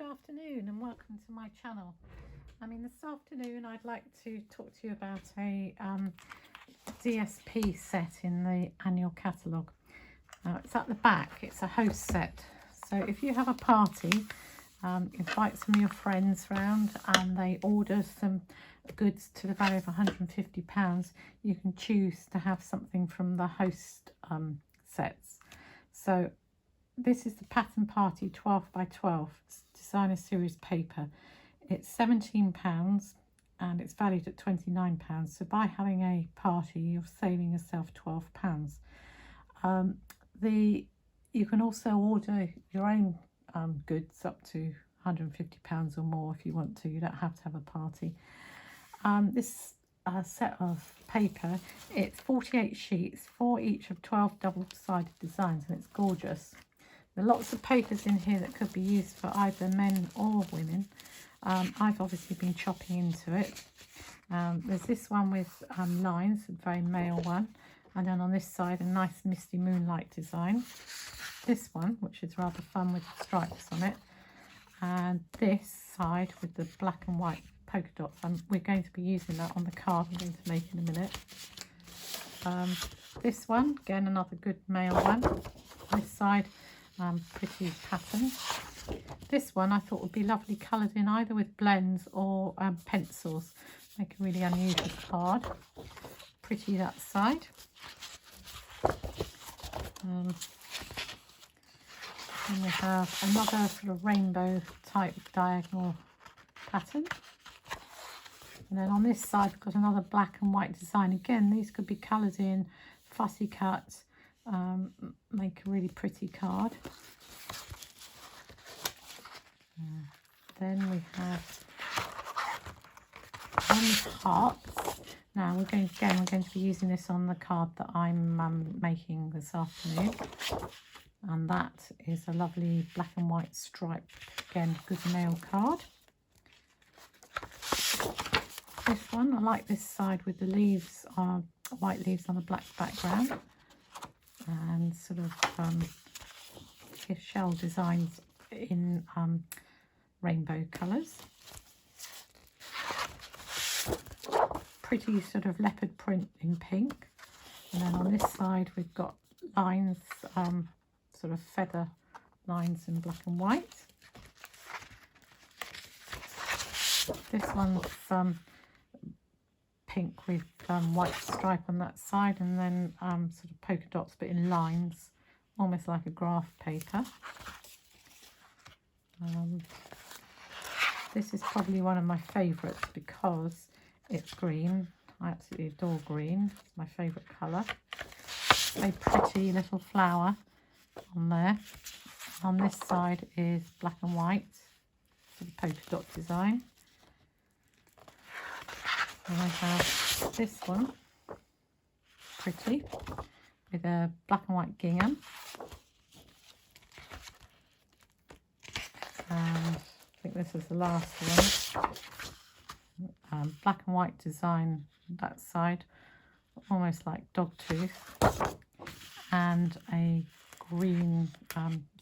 Good afternoon and welcome to my channel. This afternoon I'd like to talk to you about a DSP set in the annual catalogue. It's at the back, it's a host set. So if you have a party, invite some of your friends round and they order some goods to the value of £150, you can choose to have something from the host sets. So this is the Pattern Party 12 by 12 designer series paper. It's £17 and it's valued at £29. So by having a party, you're saving yourself £12. You can also order your own goods up to £150 or more if you want to. You don't have to have a party. This set of paper, it's 48 sheets, 4 each of 12 double-sided designs, and it's gorgeous. There are lots of papers in here that could be used for either men or women. I've obviously been chopping into it. There's this one with lines, a very male one, and then on this side a nice misty moonlight design. This one, which is rather fun with stripes on it, and this side with the black and white polka dots. We're going to be using that on the card I'm going to make in a minute. This one, again, another good male one. This side, pretty pattern. This one I thought would be lovely coloured in either with blends or pencils. Make a really unusual card. Pretty that side. And we have another sort of rainbow type diagonal pattern. And then on this side we've got another black and white design. Again, these could be coloured in, fussy cut, make a really pretty card. Then we have hearts. Now we're going to be using this on the card that I'm making this afternoon, and that is a lovely black and white stripe, again good male card. This one, I like this side with the leaves, white leaves on a black background, and sort of shell designs in rainbow colours. Pretty sort of leopard print in pink, and then on this side we've got lines, sort of feather lines in black and white. This one's pink with white stripe on that side, and then sort of polka dots but in lines, almost like a graph paper. This is probably one of my favourites because it's green. I absolutely adore green. It's my favourite colour. A pretty little flower on there. On this side is black and white, sort of polka dot design. And I have this one, pretty, with a black and white gingham. And I think this is the last one. Black and white design that side, almost like dog tooth, and a green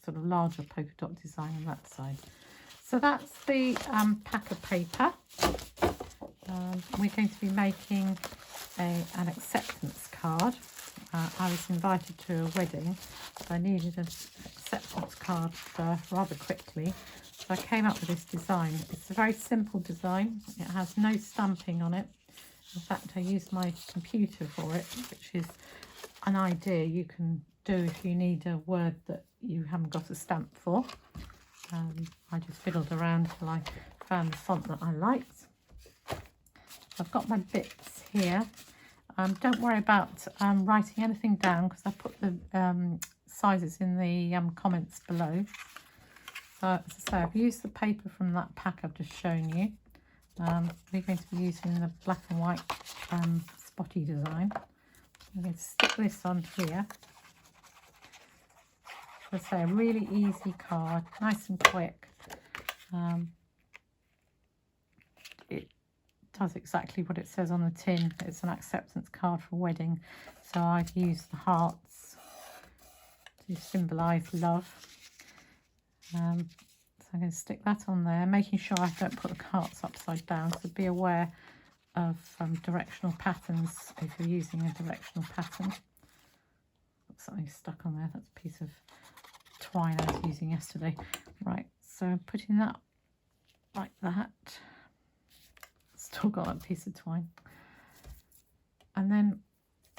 sort of larger polka dot design on that side. So that's the pack of paper. We're going to be making an acceptance card. I was invited to a wedding, so I needed an acceptance card rather quickly. So I came up with this design. It's a very simple design. It has no stamping on it. In fact, I used my computer for it, which is an idea you can do if you need a word that you haven't got a stamp for. I just fiddled around till I found the font that I liked. I've got my bits here. Don't worry about writing anything down because I put the sizes in the comments below. So as I say, I've used the paper from that pack I've just shown you. We're going to be using the black and white spotty design. I'm going to stick this on here. As I say, a really easy card, nice and quick. It does exactly what it says on the tin. It's an acceptance card for a wedding. So I've used the hearts to symbolise love. I'm going to stick that on there, making sure I don't put the cards upside down, so be aware of directional patterns if you're using a directional pattern. Got something stuck on there, that's a piece of twine I was using yesterday. Right, so I'm putting that like that. Still got that piece of twine. And then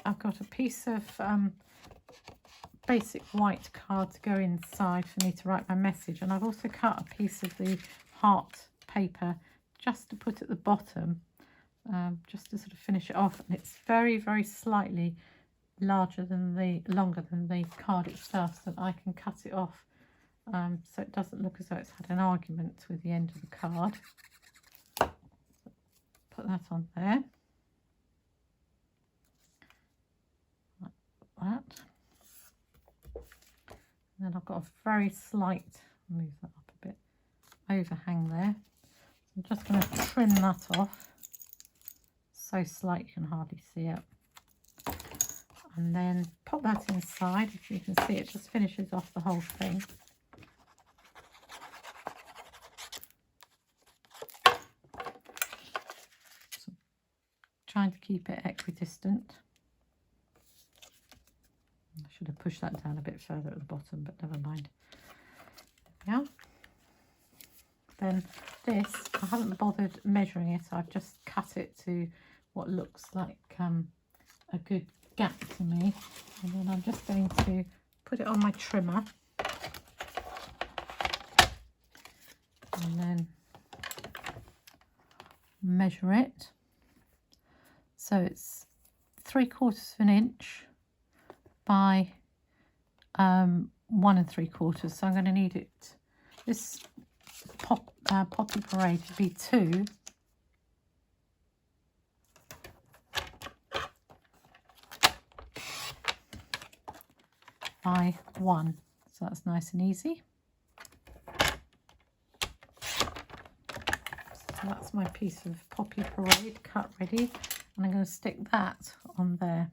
I've got a piece of basic white card to go inside for me to write my message, and I've also cut a piece of the heart paper just to put at the bottom, just to sort of finish it off. And it's very, very slightly longer than the card itself, so that I can cut it off so it doesn't look as though it's had an argument with the end of the card. Put that on there like that. And then I've got a very slight, move that up a bit, overhang there. So I'm just going to trim that off so slight you can hardly see it. And then pop that inside. If you can see, it just finishes off the whole thing. So trying to keep it equidistant. I should have pushed that down a bit further at the bottom, but never mind. Yeah. Then this, I haven't bothered measuring it. I've just cut it to what looks like a good gap to me. And then I'm just going to put it on my trimmer. And then measure it. So it's 3/4 of an inch by 1 3/4. So I'm going to need it, this Poppy Parade to be 2 by 1. So that's nice and easy. So that's my piece of Poppy Parade cut ready, and I'm going to stick that on there.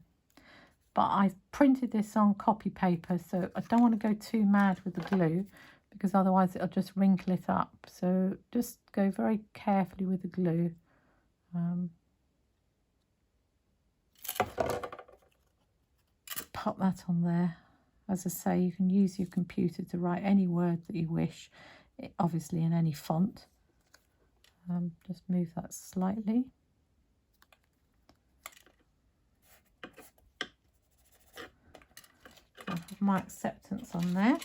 But I printed this on copy paper, so I don't want to go too mad with the glue, because otherwise it'll just wrinkle it up. So just go very carefully with the glue. Pop that on there. As I say, you can use your computer to write any word that you wish, obviously in any font. Just move that slightly. I have my acceptance on there,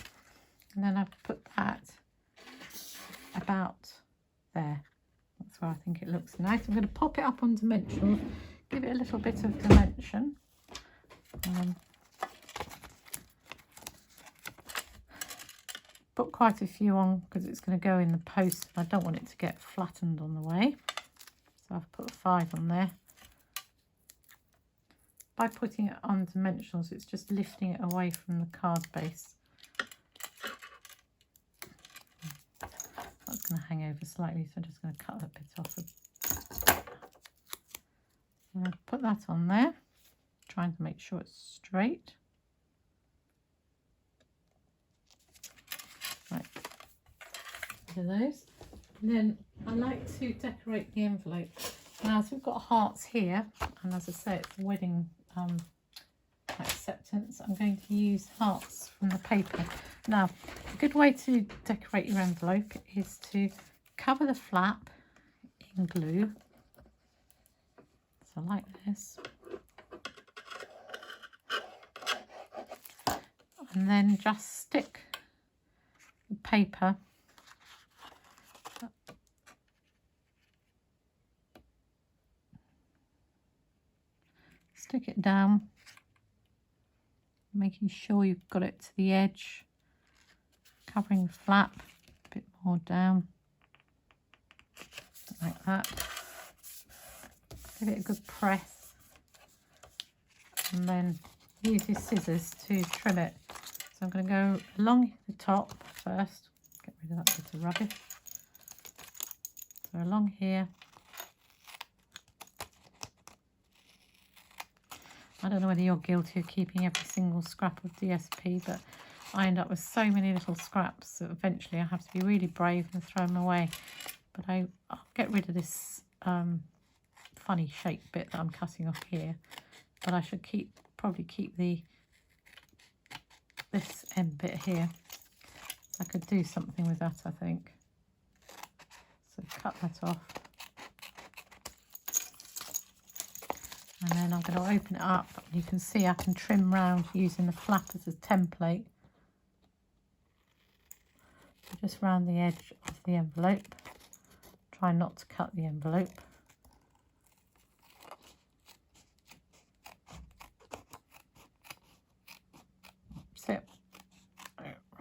and then I've put that about there. That's where I think it looks nice. I'm going to pop it up on dimensional, give it a little bit of dimension. Put quite a few on because it's going to go in the post. I don't want it to get flattened on the way, so I've put 5 on there. By putting it on dimensionals, it's just lifting it away from the card base. That's going to hang over slightly, so I'm just going to cut that bit off. And I'll put that on there, trying to make sure it's straight. Right, look at those. And then I like to decorate the envelope. Now, as we've got hearts here, and as I say, it's a wedding acceptance, I'm going to use hearts from the paper. Now, a good way to decorate your envelope is to cover the flap in glue. So like this. And then just stick the paper stick it down, making sure you've got it to the edge, covering the flap a bit more down, like that. Give it a good press, and then use your scissors to trim it. So I'm going to go along the top first, get rid of that bit of rubbish. So along here. I don't know whether you're guilty of keeping every single scrap of DSP, but I end up with so many little scraps that eventually I have to be really brave and throw them away. But I'll get rid of this funny shaped bit that I'm cutting off here. But I should probably keep this end bit here. I could do something with that, I think. So cut that off. And then I'm going to open it up. You can see I can trim round using the flap as a template. So just round the edge of the envelope. Try not to cut the envelope. That's it.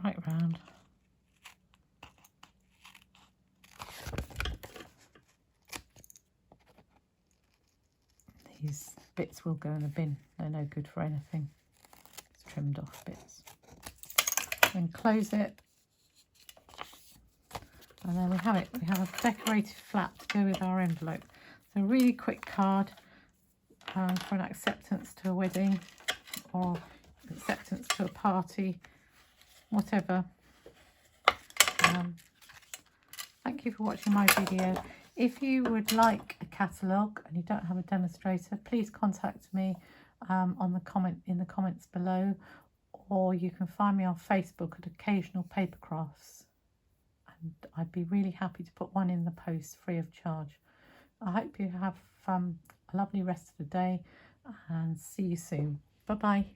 Right round. These bits will go in the bin. They're no good for anything. It's trimmed off bits. Then close it. And then we have it. We have a decorated flap to go with our envelope. So a really quick card for an acceptance to a wedding or acceptance to a party, whatever. Thank you for watching my video. If you would like a catalogue and you don't have a demonstrator, please contact me in the comments below, or you can find me on Facebook at Occasional Paper Crafts, and I'd be really happy to put one in the post free of charge. I hope you have a lovely rest of the day and see you soon. Bye bye.